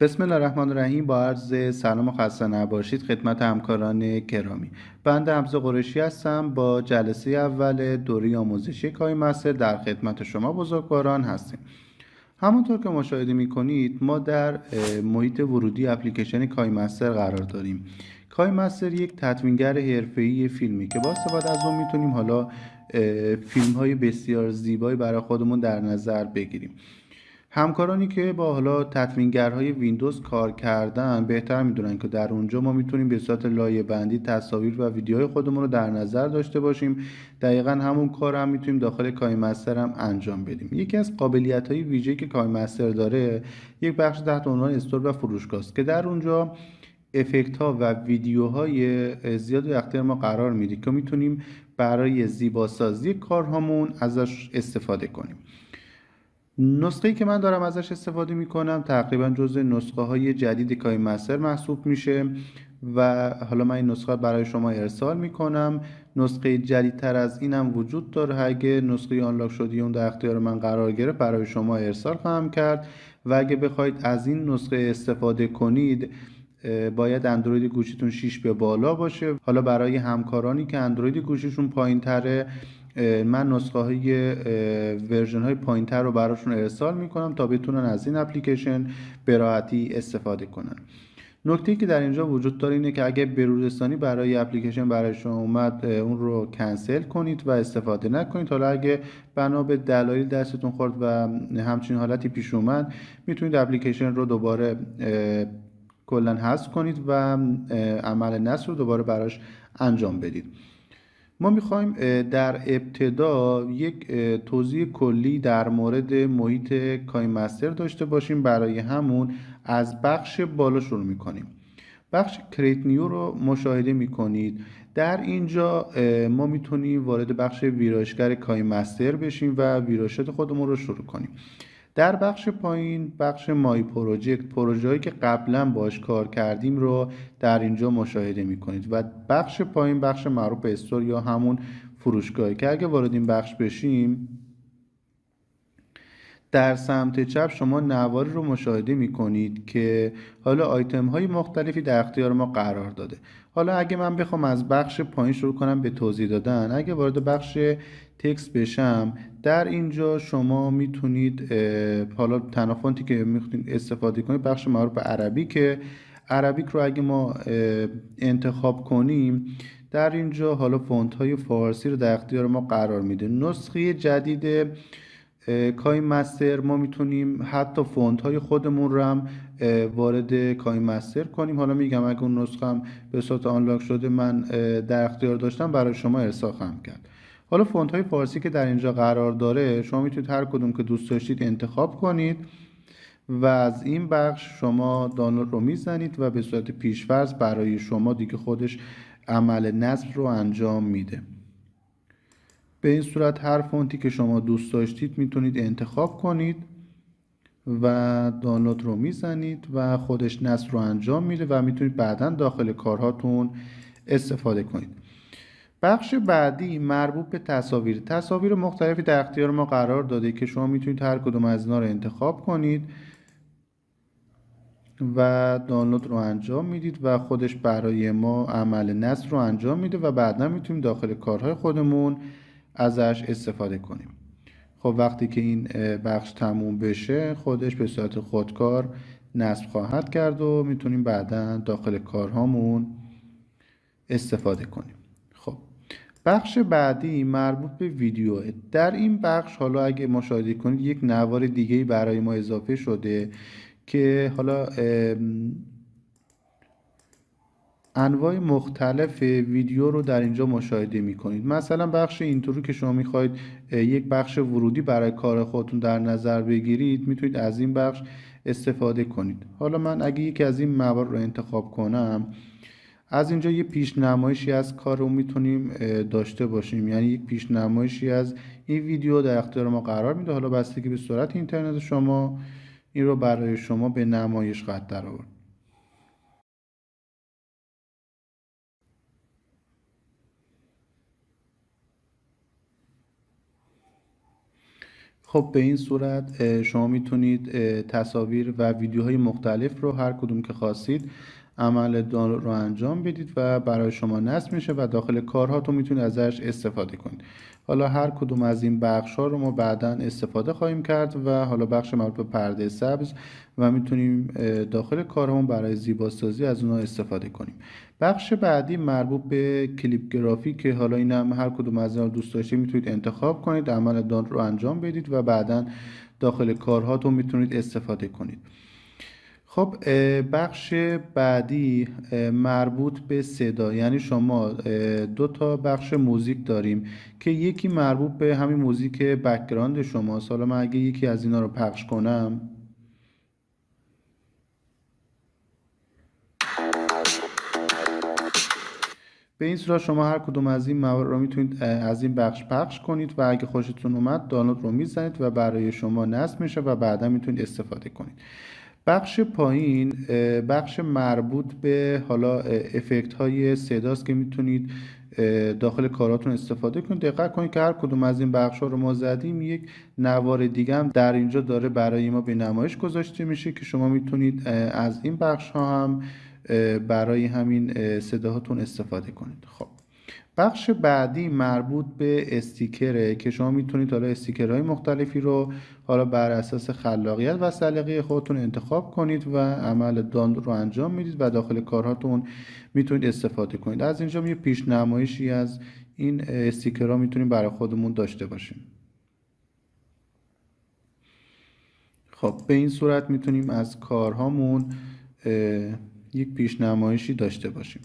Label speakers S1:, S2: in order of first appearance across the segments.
S1: بسم الله الرحمن الرحیم. با عرض سلام و خسته نباشید خدمت همکاران گرامی. بنده حمزه قریشی هستم. با جلسه اول دوره آموزشی کای مستر در خدمت شما بزرگواران هستیم. همونطور که مشاهده می‌کنید ما در محیط ورودی اپلیکیشن کای مستر قرار داریم. کای مستر یک تدوینگر حرفه‌ای فیلمی که با استفاده از اون میتونیم حالا فیلم‌های بسیار زیبایی برای خودمون در نظر بگیریم. همکارانی که با حالا تدوینگرهای ویندوز کار کردن بهتر میدونن که در اونجا ما میتونیم به صورت لایه بندی تصاویر و ویدیوهای خودمون رو در نظر داشته باشیم. دقیقا همون کار هم میتونیم داخل کای مستر هم انجام بدیم. یکی از قابلیت‌های ویژه‌ای که کای مستر داره یک بخش تحت عنوان استور و فروشگاه است که در اونجا افکت ها و ویدیوهای زیاد در اختیار ما قرار میده که میتونیم برای زیباسازی کارهامون ازش استفاده کنیم. نسخه‌ای که من دارم ازش استفاده میکنم تقریبا جزء نسخه های جدید کای مستر محسوب میشه و حالا من این نسخه برای شما ارسال میکنم. نسخه جدیدتر از اینم وجود داره. اگه نسخه آنلاک شدی اون در اختیار من قرار گرفت برای شما ارسال خواهم کرد و اگه بخواید از این نسخه استفاده کنید باید اندروید گوشیتون 6 به بالا باشه. حالا برای همکارانی که اندروید گوشیشون پایین‌تره من نسخه های ورژن های پایین‌تر رو براشون ارسال میکنم تا بتونن از این اپلیکیشن به راحتی استفاده کنن. نکته‌ای که در اینجا وجود داره اینه که اگه به‌روزرسانی برای اپلیکیشن برای شما اومد اون رو کنسل کنید و استفاده نکنید. حالا اگه بنا به دلایل دستتون خورد و همچین حالتی پیش اومد میتونید اپلیکیشن رو دوباره کلا حذف کنید و عمل نصب رو دوباره براش انجام بدید. ما میخوایم در ابتدا یک توضیح کلی در مورد محیط کای مستر داشته باشیم. برای همون از بخش بالا شروع میکنیم. بخش کریت نیو رو مشاهده میکنید. در اینجا ما میتونیم وارد بخش ویرایشگر کای مستر بشیم و ویرایشات خودمون رو شروع کنیم. در بخش پایین بخش مای پروژکت، پروژه‌ای که قبلا باش کار کردیم رو در اینجا مشاهده میکنید و بخش پایین بخش معروف به استور یا همون فروشگاهی که اگه وارد این بخش بشیم در سمت چپ شما نواری رو مشاهده میکنید که حالا آیتم های مختلفی در اختیار ما قرار داده. حالا اگه من بخوام از بخش پایین شروع کنم به توضیح دادن، اگه وارد بخش تکست بشم در اینجا شما میتونید حالا تنها فونتی که میخواید استفاده کنید بخش معروف به عربیک رو اگه ما انتخاب کنیم در اینجا حالا فونت های فارسی رو در اختیار ما قرار میده. نسخه جدید کای مستر ما میتونیم حتی فونت های خودمون رو هم وارد کای مستر کنیم. حالا میگم اگه اون نسخه هم به صورت آنلاک شده من در اختیار داشتم برای شما ارسال خواهم کرد. حالا فونت های فارسی که در اینجا قرار داره شما میتونید هر کدوم که دوست داشتید انتخاب کنید و از این بخش شما دانلود رو میزنید و به صورت پیش‌فرض برای شما دیگه خودش عمل نصب رو انجام میده. به این صورت هر فونتی که شما دوست داشتید میتونید انتخاب کنید و دانلود رو میزنید و خودش نصب رو انجام میده و میتونید بعداً داخل کارهاتون استفاده کنید. بخش بعدی مربوط به تصاویر مختلفی در اختیار ما قرار داده که شما میتونید هر کدوم از اینا رو انتخاب کنید و دانلود رو انجام میدید و خودش برای ما عمل نصب رو انجام میده و بعدا میتونیم داخل کارهای خودمون ازش استفاده کنیم. خب وقتی که این بخش تموم بشه خودش به صورت خودکار نصب خواهد کرد و میتونیم بعدا داخل کارهامون استفاده کنیم. خب بخش بعدی مربوط به ویدیو. در این بخش حالا اگه مشاهده کنید یک نوار دیگه برای ما اضافه شده که حالا انواع مختلف ویدیو رو در اینجا مشاهده میکنید. مثلا بخش اینترو که شما میخواید یک بخش ورودی برای کار خودتون در نظر بگیرید میتونید از این بخش استفاده کنید. حالا من اگه یکی از این موارد رو انتخاب کنم از اینجا یه پیشنمایشی از کار رو میتونیم داشته باشیم، یعنی یک پیشنمایشی از این ویدیو در اختیار ما قرار میده. حالا بستگی به سرعت اینترنت شما این رو برای شما به نمایش خواهد درآورد. خب به این صورت شما میتونید تصاویر و ویدیوهای مختلف رو هر کدوم که خواستید عمل دانلود رو انجام بدید و برای شما نصب میشه و داخل کارهاتون میتونید ازش استفاده کنید. حالا هر کدوم از این بخش ها رو ما بعدا استفاده خواهیم کرد و حالا بخش مربوط به پرده سبز و میتونیم داخل کارهامون برای زیباسازی از اونها استفاده کنیم. بخش بعدی مربوط به کلیپ گرافیک که حالا این هم هر کدوم از اینا دوست داشتید میتونید انتخاب کنید، عمل دانلود رو انجام بدید و بعدا داخل کارهاتون میتونید استفاده کنید. خب بخش بعدی مربوط به صدا، یعنی شما دو تا بخش موزیک داریم که یکی مربوط به همین موزیک بک‌گراند شماست. حالا من اگه یکی از اینا رو پخش کنم، به این صورت شما هر کدوم از این موارد رو میتونید از این بخش پخش کنید و اگه خوشتون اومد دانلود رو میزنید و برای شما نصب میشه و بعدا میتونید استفاده کنید. بخش پایین بخش مربوط به حالا افکت های صداست که میتونید داخل کاراتون استفاده کنید. دقت کنید که هر کدوم از این بخش ها رو ما زدیم یک نوار دیگه هم در اینجا داره برای ما به نمایش گذاشته میشه که شما میتونید از این بخش ها هم برای همین صداهاتون استفاده کنید. خب بخش بعدی مربوط به استیکره که شما میتونید حالا استیکرهای مختلفی رو حالا بر اساس خلاقیت و سلیقه خودتون انتخاب کنید و عمل دانلود رو انجام میدید و داخل کارهاتون میتونید استفاده کنید. از اینجا یه پیشنمایشی از این استیکرها میتونیم برای خودمون داشته باشیم. خب به این صورت میتونیم از کارهامون یک پیشنمایشی داشته باشیم.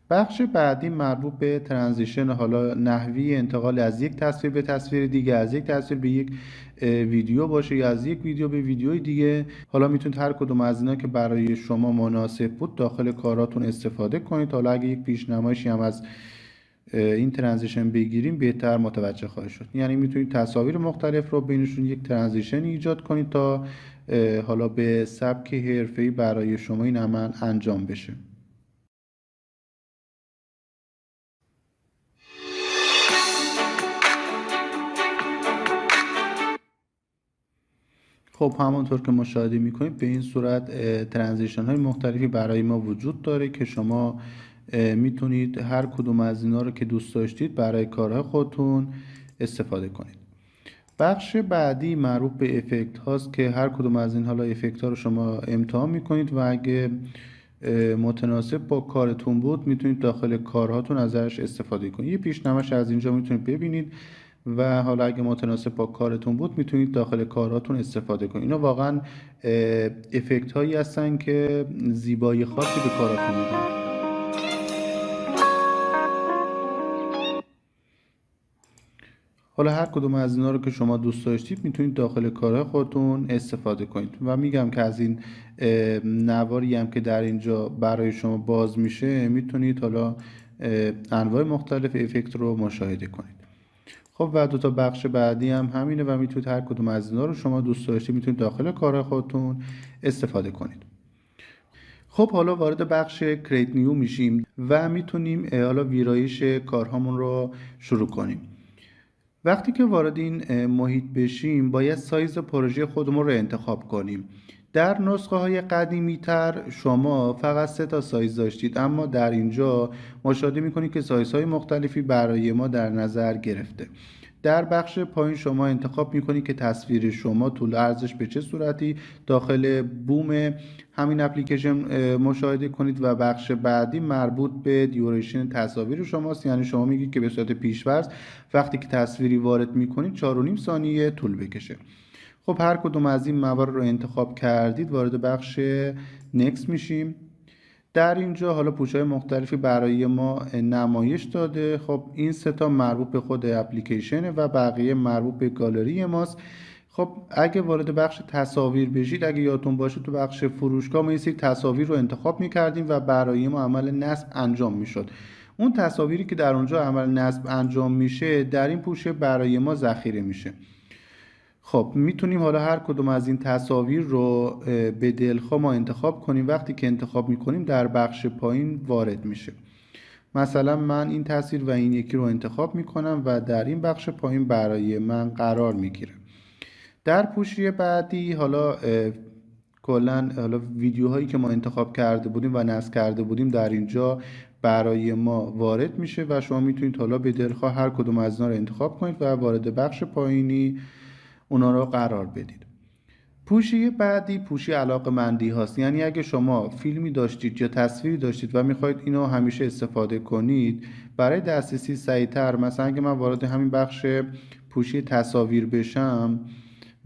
S1: بخش بعدی مربوط به ترانزیشن، حالا نحوی انتقال از یک تصویر به تصویر دیگه، از یک تصویر به یک ویدیو باشه یا از یک ویدیو به ویدیوی دیگه. حالا میتونید هر کدوم از اینا که برای شما مناسب بود داخل کاراتون استفاده کنید. حالا اگه یک پیشنمایشی هم از این ترانزیشن بگیریم بهتر متوجه خواهید شد. یعنی میتونید تصاویر مختلف رو بینشون یک ترانزیشن ایجاد کنید تا حالا به سبک حرفه‌ای برای شما این عمل انجام بشه. خب همونطور که مشاهده میکنید به این صورت ترانزیشن های مختلفی برای ما وجود داره که شما میتونید هر کدوم از اینا رو که دوست داشتید برای کارهای خودتون استفاده کنید. بخش بعدی مربوط به افکت هاست که هر کدوم از این حالا افکت ها رو شما امتحان میکنید و اگه متناسب با کارتون بود میتونید داخل کارهاتون ازش استفاده کنید. یه پیشنمایش از اینجا میتونید ببینید و حالا اگه متناسب با کارتون بود میتونید داخل کارهاتون استفاده کنید. اینا واقعا افکت هایی هستن که زیبایی خاصی به کاراتون میدن. حالا هر کدوم از اینا رو که شما دوست داشتید میتونید داخل کارهای خودتون استفاده کنید و میگم که از این نواری هم که در اینجا برای شما باز میشه میتونید حالا انواع مختلف افکت رو مشاهده کنید. خب و دو تا بخش بعدی هم همینه و میتونید هر کدوم از اینا رو شما دوست داشتید میتونید داخل کارهای خودتون استفاده کنید. خب حالا وارد بخش کریت نیو میشیم و میتونیم حالا ویرایش کارهامون رو شروع کنیم. وقتی که وارد این محیط بشیم باید سایز پروژه خودمون رو انتخاب کنیم. در نسخه های قدیمی تر شما فقط 3 تا سایز داشتید، اما در اینجا مشاهده میکنید که سایزهای مختلفی برای ما در نظر گرفته. در بخش پایین شما انتخاب میکنید که تصویر شما طول ارزش به چه صورتی داخل بوم همین اپلیکیشن مشاهده کنید و بخش بعدی مربوط به دیوریشن تصاویر شماست. یعنی شما میگید که به صورت پیش‌فرض وقتی که تصویری وارد میکنید 4.5 ثانیه طول بکشه. خب هر کدوم از این موارد رو انتخاب کردید وارد بخش نکست میشیم. در اینجا حالا پوش‌های مختلفی برای ما نمایش داده. خب این 3 تا مربوط به خود اپلیکیشنه و بقیه مربوط به گالری ماست. خب اگه وارد بخش تصاویر بشید، اگه یادتون باشه تو بخش فروشگاه ما یه سری تصاویر رو انتخاب می‌کردیم و برای ما عمل نصب انجام می‌شد. اون تصاویری که در اونجا عمل نصب انجام میشه در این پوشه برای ما ذخیره میشه. خب میتونیم حالا هر کدوم از این تصاویر رو به دلخواه ما انتخاب کنیم. وقتی که انتخاب میکنیم در بخش پایین وارد میشه. مثلا من این تصویر و این یکی رو انتخاب میکنم و در این بخش پایین برای من قرار میگیره. در پوشی بعدی حالا کلا حالا ویدیوهایی که ما انتخاب کرده بودیم و نصب کرده بودیم در اینجا برای ما وارد میشه و شما میتونید حالا به دلخواه هر کدوم از اینا رو انتخاب کنید و وارد بخش پایینی اونا رو قرار بدید. پوشی بعدی پوشی علاقه‌مندی هاست، یعنی اگه شما فیلمی داشتید یا تصویری داشتید و میخواید اینو همیشه استفاده کنید برای دسترسی سریعتر، مثلا اگه من وارد همین بخش پوشی تصاویر بشم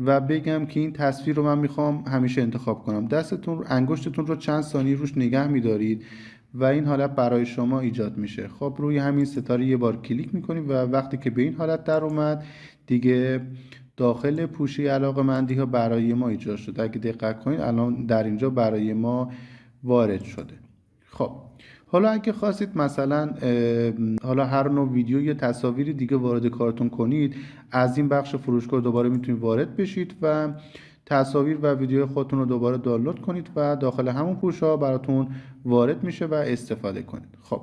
S1: و بگم که این تصویر رو من میخوام همیشه انتخاب کنم، انگشتتون رو چند ثانیه روش نگه میدارید و این حالت برای شما ایجاد میشه. خب روی همین ستاره یه بار کلیک میکنید و وقتی که به این حالت در اومد دیگه داخل پوشی علاقه‌مندی ها برای ما ایجاد شده. اگه دقت کنید الان در اینجا برای ما وارد شده. خب حالا اگه خواستید مثلا حالا هر نوع ویدیو یا تصاویری دیگه وارد کارتون کنید، از این بخش فروشگاه دوباره میتونید وارد بشید و تصاویر و ویدیو خودتون رو دوباره دانلود کنید و داخل همون پوش ها براتون وارد میشه و استفاده کنید. خب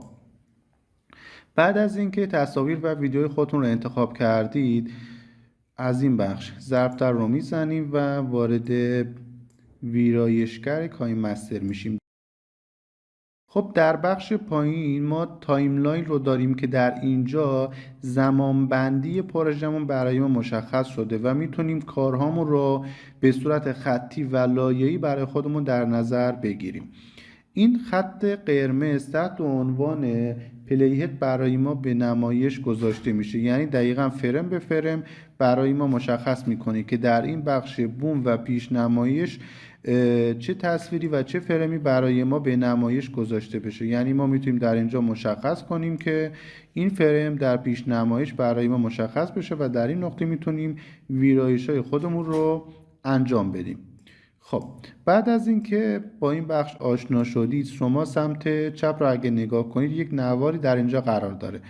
S1: بعد از اینکه تصاویر و ویدیو خودتون رو انتخاب کردید، از این بخش ضرب در رو میزنیم و وارد ویرایشگر کاین مستر میشیم. خب در بخش پایین ما تایملاین رو داریم که در اینجا زمانبندی پروژمون برای ما مشخص شده و میتونیم کارهامون رو به صورت خطی و لایه‌ای برای خودمون در نظر بگیریم. این خط قرمز تحت عنوان پلیهد برای ما به نمایش گذاشته میشه، یعنی دقیقاً فرم به فرم برای ما مشخص میکنه که در این بخش بوم و پیش نمایش چه تصویری و چه فرمی برای ما به نمایش گذاشته بشه. یعنی ما میتونیم در اینجا مشخص کنیم که این فرم در پیش نمایش برای ما مشخص بشه و در این نقطه میتونیم ویرایش‌های خودمون رو انجام بدیم. خب بعد از اینکه با این بخش آشنا شدید، شما سمت چپ رو اگه نگاه کنید یک نواری در اینجا قرار داره.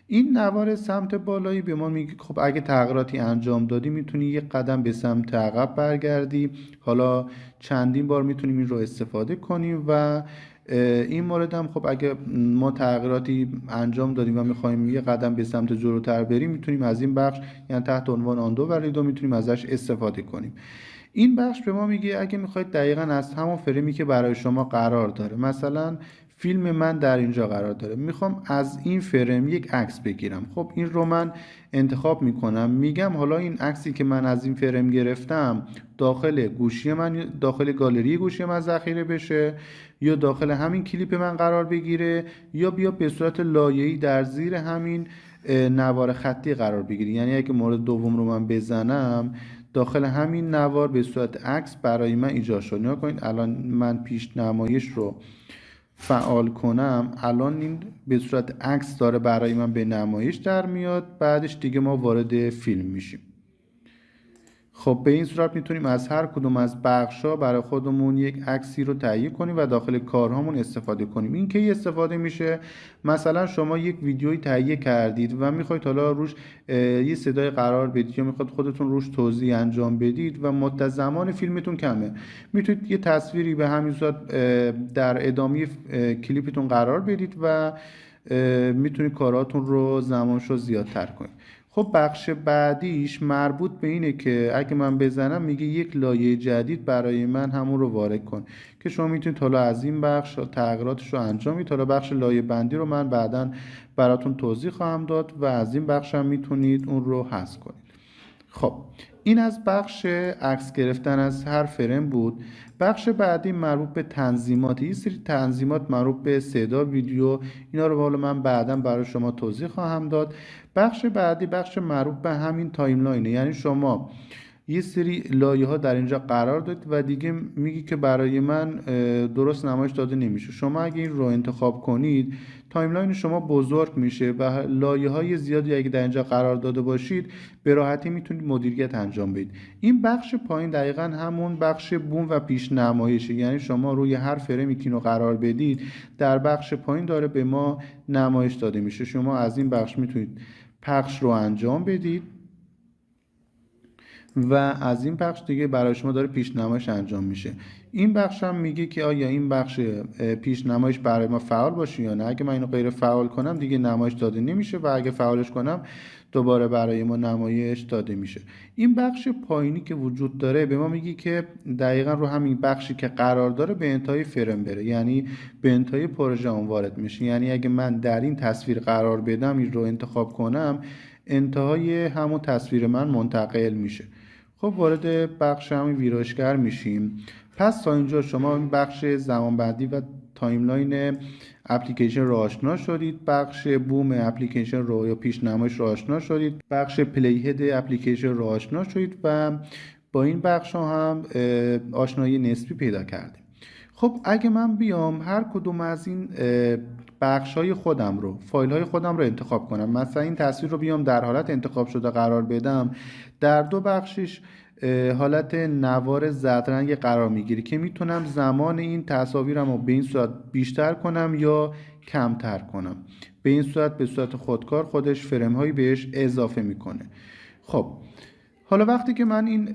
S1: این نوار سمت بالایی به ما میگه خب اگه تغییراتی انجام دادی میتونی یک قدم به سمت عقب برگردی. حالا چندین بار میتونیم این رو استفاده کنیم و این مورد هم خب اگه ما تغییراتی انجام دادیم و میخوایم یک قدم به سمت جلوتر بریم میتونیم از این بخش، یعنی تحت عنوان آندو و ریدو، میتونیم ازش استفاده کنیم. این بخش به ما میگه اگه میخواید دقیقاً از همون فرمی که برای شما قرار داره، مثلا فیلم من در اینجا قرار داره، میخوام از این فرم یک عکس بگیرم، خب این رو من انتخاب میکنم، میگم حالا این عکسی که من از این فرم گرفتم داخل گوشی من، داخل گالری گوشی من ذخیره بشه یا داخل همین کلیپ من قرار بگیره یا بیا به صورت لایه‌ای در زیر همین نوار خطی قرار بگیره. یعنی اگه مورد دوم رو من بزنم داخل همین نوار به صورت عکس برای من ایجاد شد. نگاه کنید الان من پیش نمایش رو فعال کنم، الان این به صورت عکس داره برای من به نمایش در میاد. بعدش دیگه ما وارد فیلم میشیم. خب به این صورت میتونیم از هر کدوم از بخش‌ها برای خودمون یک عکسی رو تهیه کنیم و داخل کارهامون استفاده کنیم. این کی استفاده میشه؟ مثلا شما یک ویدیویی تهیه کردید و میخواید حالا روش یه صدای قرار بدید یا میخواید خودتون روش توضیح انجام بدید و مدت زمان فیلمتون کمه، میتونید یه تصویری به همین صورت در ادامه کلیپتون قرار بدید و میتونید کاراتون رو زمانشو زیادتر کنید. خب بخش بعدیش مربوط به اینه که اگه من بزنم میگه یک لایه جدید برای من همون رو وارد کن، که شما میتونید حالا از این بخش تغییراتش رو انجام بدید. حالا بخش لایه بندی رو من بعداً براتون توضیح خواهم داد و از این بخش هم میتونید اون رو حذف کنید. خب این از بخش عکس گرفتن از هر فرم بود. بخش بعدی مربوط به تنظیمات. این سری تنظیمات مربوط به صدا، ویدیو، اینا رو حالا من بعداً برای شما توضیح خواهم داد. بخش بعدی بخش مربوط به همین تایملاینه، یعنی شما یه سری لایه ها در اینجا قرار دادید و دیگه میگی که برای من درست نمایش داده نمیشه. شما اگه این رو انتخاب کنید تایملاین شما بزرگ میشه و لایه های زیادی اگه در اینجا قرار داده باشید به راحتی میتونید مدیریت انجام بدید. این بخش پایین دقیقاً همون بخش بوم و پیش نمایشه، یعنی شما روی هر فرمی که اینو قرار بدید در بخش پایین داره به ما نمایش داده میشه. شما از این بخش میتونید پخش رو انجام بدید و از این بخش دیگه برای شما داره پیشنمایش انجام میشه. این بخش هم میگه که آیا این بخش پیشنمایش برای ما فعال باشه یا نه. اگه من اینو غیر فعال کنم دیگه نمایش داده نمیشه و اگه فعالش کنم دوباره برای ما نمایش داده میشه. این بخش پایینی که وجود داره به ما میگه که دقیقا رو همین بخشی که قرار داره به انتهای فرم بره، یعنی به انتهای پروژه اون وارد میشه. یعنی اگه من در این تصویر قرار بدم، این رو انتخاب کنم، انتهای همون تصویر من منتقل میشه. خب وارد بخش همین ویرایشگر میشیم. پس تا اینجا شما این بخش زمانبندی و تایملاین اپلیکیشن رو آشنا شدید، بخش بوم اپلیکیشن رو یا پیشنمایش رو آشنا شدید، بخش پلی هد اپلیکیشن رو آشنا شدید و با این بخش هم آشنایی نسبی پیدا کردیم. خب اگه من بیام هر کدوم از این بخش‌های خودم رو، فایل‌های خودم رو انتخاب کنم، مثلا این تصویر رو بیام در حالت انتخاب شده قرار بدم، در دو بخشش حالت نوار زرد قرار میگیره که میتونم زمان این تصاویرم رو به این صورت بیشتر کنم یا کمتر کنم. به این صورت به صورت خودکار خودش فرم هایی بهش اضافه میکنه. خب حالا وقتی که من این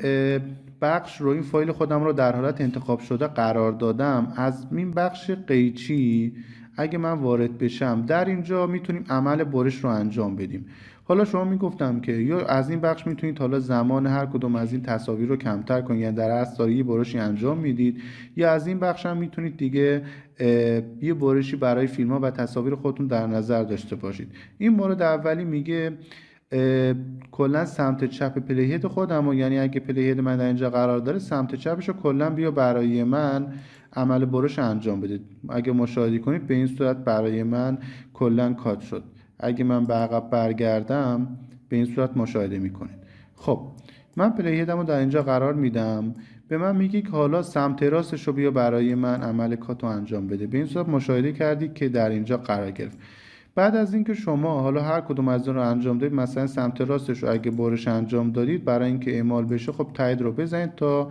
S1: بخش رو، این فایل خودم رو در حالت انتخاب شده قرار دادم، از این بخش قیچی اگه من وارد بشم در اینجا میتونیم عمل برش رو انجام بدیم. حالا شما میگفتم که یا از این بخش میتونید حالا زمان هر کدوم از این تصاویر رو کمتر کنید، یعنی در اصل داره یه برشی انجام میدید، یا از این بخش هم میتونید دیگه یه برشی برای فیلم ها و تصاویر خودتون در نظر داشته باشید. این مورد اولی میگه کلا سمت چپ پلی هد خودم، یعنی اگه پلی هد من در اینجا قرار داره سمت چپش رو کلا بیا برای من عمل برش انجام بده. اگه مشاهده کنید به این صورت برای من کلا کات شد. اگه من به عقب برگردم به این صورت مشاهده میکنید. خب من پلی هدم رو در اینجا قرار میدم، به من میگه که حالا سمت راستش رو بیا برای من عمل کات رو انجام بده. به این صورت مشاهده کردید که در اینجا قرار گرفت. بعد از اینکه شما حالا هر کدوم از اون رو انجام دادید، مثلا سمت راستش رو اگه برش انجام دادید، برای اینکه اعمال بشه خب تایید رو بزنید تا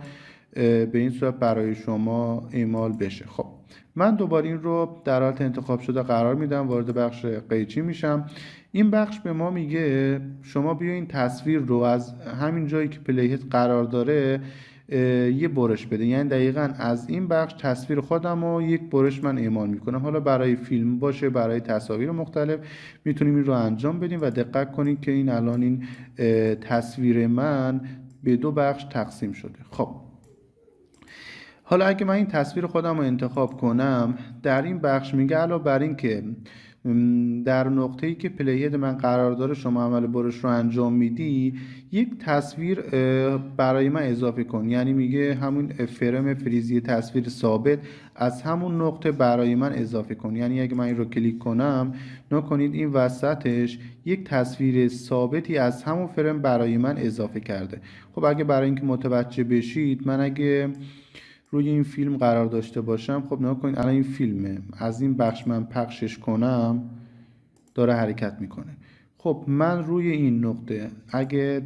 S1: به این صورت برای شما اعمال بشه. خب من دوباره این رو در حالت انتخاب شده قرار میدم، وارد بخش قیچی میشم. این بخش به ما میگه شما بیا این تصویر رو از همین جایی که پلی هد قرار داره یه برش بده، یعنی دقیقاً از این بخش تصویر خودم رو یک برش من اعمال میکنم. حالا برای فیلم باشه، برای تصاویر مختلف میتونیم این رو انجام بدیم و دقت کنید که این الان این تصویر من به دو بخش تقسیم شده. خب حالا اگه من این تصویر خودم رو انتخاب کنم، در این بخش میگه علاوه بر این که در نقطه‌ای که پلی هد من قرار داره شما عمل برش رو انجام میدی، یک تصویر برای من اضافه کن. یعنی میگه همون فرم فریزی تصویر ثابت از همون نقطه برای من اضافه کن. یعنی اگه من این رو کلیک کنم، نکنید این وسطش یک تصویر ثابتی از همون فرم برای من اضافه کرده. خب اگه برای اینکه متوجه بشید، من اگه روی این فیلم قرار داشته باشم، خب نگاه کنید الان این فیلمه، از این بخش من پخشش کنم داره حرکت میکنه. خب من روی این نقطه اگه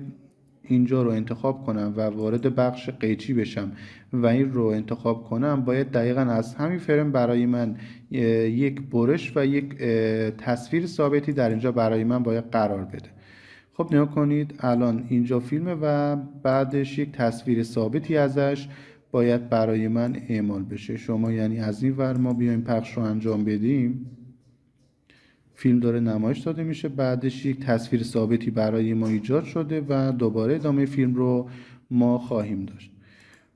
S1: اینجا رو انتخاب کنم و وارد بخش قیچی بشم و این رو انتخاب کنم، باید دقیقاً از همین فرم برای من یک برش و یک تصویر ثابتی در اینجا برای من باید قرار بده. خب نگاه کنید الان اینجا فیلمه و بعدش یک تصویر ثابتی ازش باید برای من اعمال بشه. شما یعنی از این ور ما بیایم پخش رو انجام بدیم، فیلم داره نمایش داده میشه، بعدش یک تصویر ثابتی برای ما ایجاد شده و دوباره ادامه فیلم رو ما خواهیم داشت.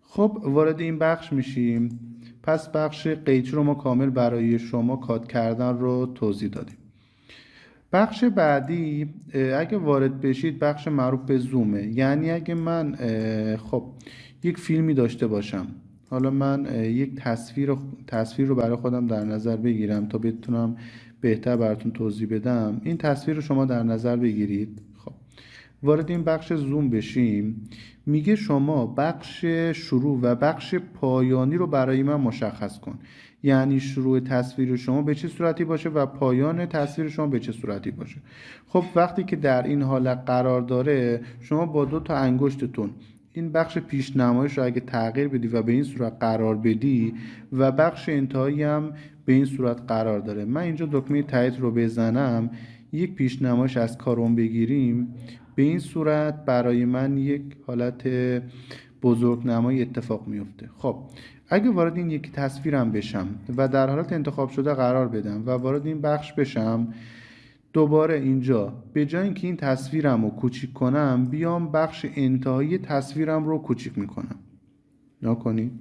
S1: خب وارد این بخش میشیم. پس بخش قیچی رو ما کامل برای شما کات کردن رو توضیح دادیم. بخش بعدی اگه وارد بشید بخش مربوط به زومه. یعنی اگه من خب یک فیلمی داشته باشم، حالا من یک تصویر رو برای خودم در نظر بگیرم تا بتونم بهتر براتون توضیح بدم. این تصویر رو شما در نظر بگیرید. خب وارد این بخش زوم بشیم، میگه شما بخش شروع و بخش پایانی رو برای من مشخص کن. یعنی شروع تصویر شما به چه صورتی باشه و پایان تصویر شما به چه صورتی باشه. خب وقتی که در این حالت قرار داره، شما با دو تا انگشتتون این بخش پیشنمایش رو اگه تغییر بدی و به این صورت قرار بدی و بخش انتهایی هم به این صورت قرار داره. من اینجا دکمه تایید رو بزنم، یک پیشنمایش از کارون بگیریم، به این صورت برای من یک حالت بزرگنمایی اتفاق میفته. خب اگه وارد این یکی تصویرم بشم و در حالت انتخاب شده قرار بدم و وارد این بخش بشم، دوباره اینجا به جای اینکه این تصویرم رو کوچیک کنم، بیام بخش انتهایی تصویرم رو کوچیک میکنم. نکنید.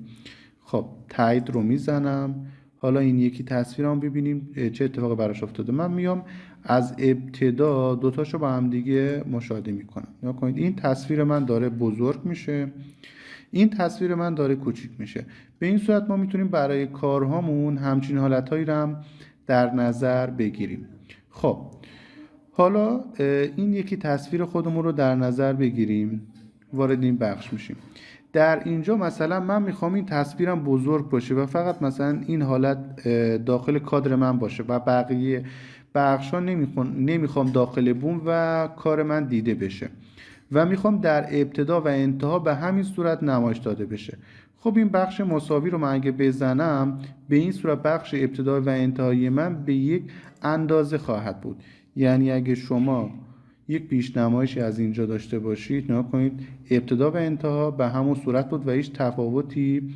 S1: خب تایید رو میزنم. حالا این یکی تصویرم ببینیم چه اتفاقی براش افتاده. من میام از ابتدا دوتاشو با هم دیگه مشاهده میکنم. نکنید این تصویر من داره بزرگ میشه، این تصویر من داره کوچیک میشه. به این صورت ما میتونیم برای کارهامون همچین حالتهایی رو هم در نظر بگیریم. خب حالا این یکی تصویر خودمون رو در نظر بگیریم، وارد این بخش میشیم. در اینجا مثلا من میخوام این تصویرم بزرگ باشه و فقط مثلا این حالت داخل کادر من باشه و بقیه بخشا نمیخوام داخل بوم و کار من دیده بشه و میخوام در ابتدا و انتها به همین صورت نمایش داده بشه. خب این بخش مساوی رو من اگه بزنم، به این صورت بخش ابتدا و انتهایی من به یک اندازه خواهد بود. یعنی اگه شما یک پیش نمایشی از اینجا داشته باشید، نگاه کنید ابتدا و انتها به همون صورت بود و هیچ تفاوتی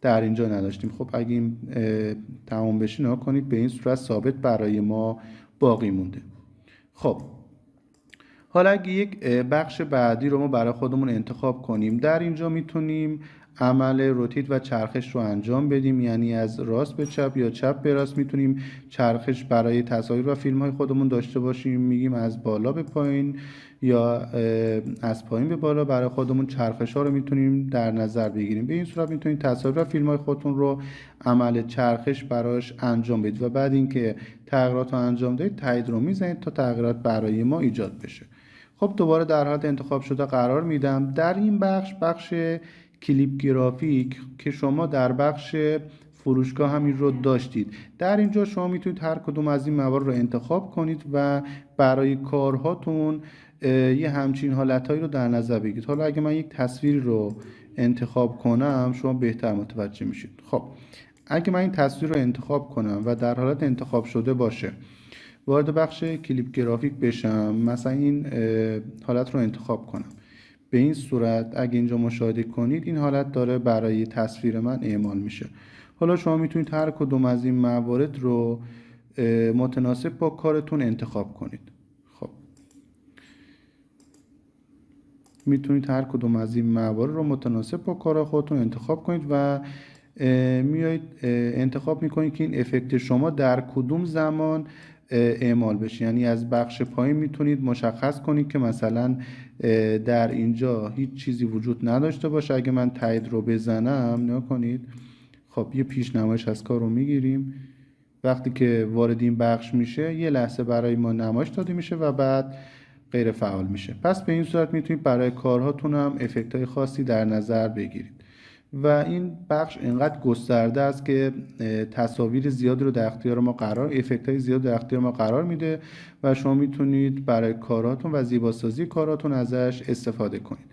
S1: در اینجا نداشتیم. خب اگه این تمام بشه، نگاه کنید به این صورت ثابت برای ما باقی مونده. خب حالا اگه یک بخش بعدی رو ما برای خودمون انتخاب کنیم، در اینجا میتونیم عمل روتیت و چرخش رو انجام بدیم، یعنی از راست به چپ یا چپ به راست میتونیم چرخش برای تصاویر و فیلم های خودمون داشته باشیم. میگیم از بالا به پایین یا از پایین به بالا برای خودمون چرخش ها رو میتونیم در نظر بگیریم. به این صورت میتونید تصاویر و فیلم های خودتون رو عمل چرخش براش انجام بدید و بعد اینکه تغییرات رو انجام دادید تایید رو میزنید تا تغییرات برای ما ایجاد بشه. خب دوباره در حالت انتخاب شده قرار میدم. در این بخش کلیپ گرافیک که شما در بخش فروشگاه همین رو داشتید، در اینجا شما میتونید هر کدوم از این موارد رو انتخاب کنید و برای کارهاتون یه همچین حالتهایی رو در نظر بگیرید. حالا اگه من یک تصویر رو انتخاب کنم شما بهتر متوجه میشید. خب اگه من این تصویر رو انتخاب کنم و در حالت انتخاب شده باشه، وارد بخش کلیپ گرافیک بشم، مثلا این حالت رو انتخاب کنم، به این صورت اگه اینجا مشاهده کنید این حالت داره برای تصویر من اعمال میشه. حالا شما میتونید هر کدوم از این موارد رو متناسب با کارتون انتخاب کنید. خب میتونید هر کدوم از این موارد رو متناسب با کار خودتون انتخاب کنید و میایید انتخاب میکنید که این افکت شما در کدوم زمان اعمال بشه. یعنی از بخش پایین میتونید مشخص کنید که مثلا در اینجا هیچ چیزی وجود نداشته باشه. اگه من تایید رو بزنم، نگاه کنید، خب یه پیش نمایش از کار رو میگیریم. وقتی که وارد این بخش میشه یه لحظه برای ما نمایش داده میشه و بعد غیر فعال میشه. پس به این صورت میتونید برای کارهاتون هم افکت های خاصی در نظر بگیرید و این بخش اینقدر گسترده است که تصاویر زیادی رو در اختیار ما افکت های زیاد در اختیار ما قرار میده و شما میتونید برای کاراتون و زیباسازی کاراتون ازش استفاده کنید.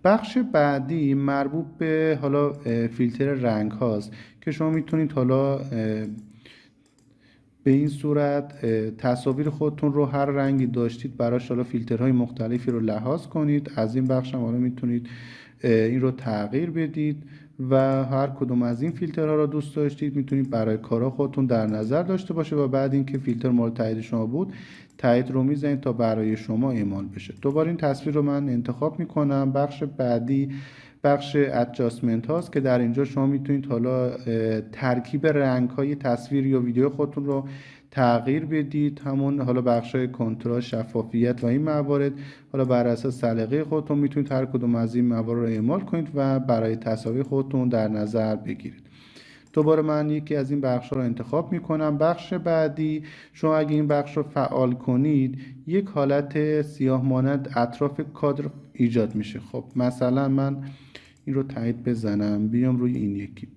S1: بخش بعدی مربوط به حالا فیلتر رنگ هاست که شما میتونید حالا به این صورت تصاویر خودتون رو هر رنگی داشتید براش حالا فیلترهای مختلفی رو لحاظ کنید. از این بخش هم حالا میتونید این رو تغییر بدید و هر کدوم از این فیلترها رو دوست داشتید میتونید برای کارا خودتون در نظر داشته باشه و بعد اینکه فیلتر مورد تایید شما بود تایید رو میزنید تا برای شما اعمال بشه. دوباره این تصویر رو من انتخاب میکنم. بخش بعدی بخش ادجاستمنت هاست که در اینجا شما میتونید حالا ترکیب رنگ های تصویر یا ویدیو خودتون رو تغییر بدید. همون حالا بخش های کنتراست، شفافیت و این موارد حالا بر اساس سلیقه خودتون میتونید هر کدوم از این موارد رو اعمال کنید و برای تصاویر خودتون در نظر بگیرید. دوباره من یکی از این بخش رو انتخاب میکنم. بخش بعدی شما اگه این بخش رو فعال کنید یک حالت سیاه مانند اطراف کادر ایجاد میشه. خب مثلا من این رو تایید بزنم، بیام روی این یکی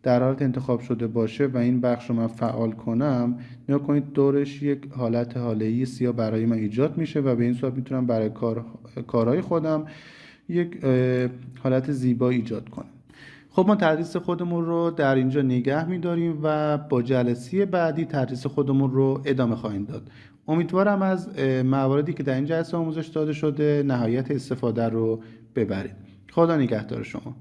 S1: در حالت انتخاب شده باشه و این بخش رو من فعال کنم، نگاه کنید دورش یک حالت هاله‌ای سیاه برای من ایجاد میشه و به این صورت میتونم برای کارهای خودم یک حالت زیبا ایجاد کنم. خب ما تدریس خودمون رو در اینجا نگه می‌داریم و با جلسه بعدی تدریس خودمون رو ادامه خواهیم داد. امیدوارم از مواردی که در این جلسه آموزش داده شده نهایت استفاده رو ببرید. خدا نگهدار شما.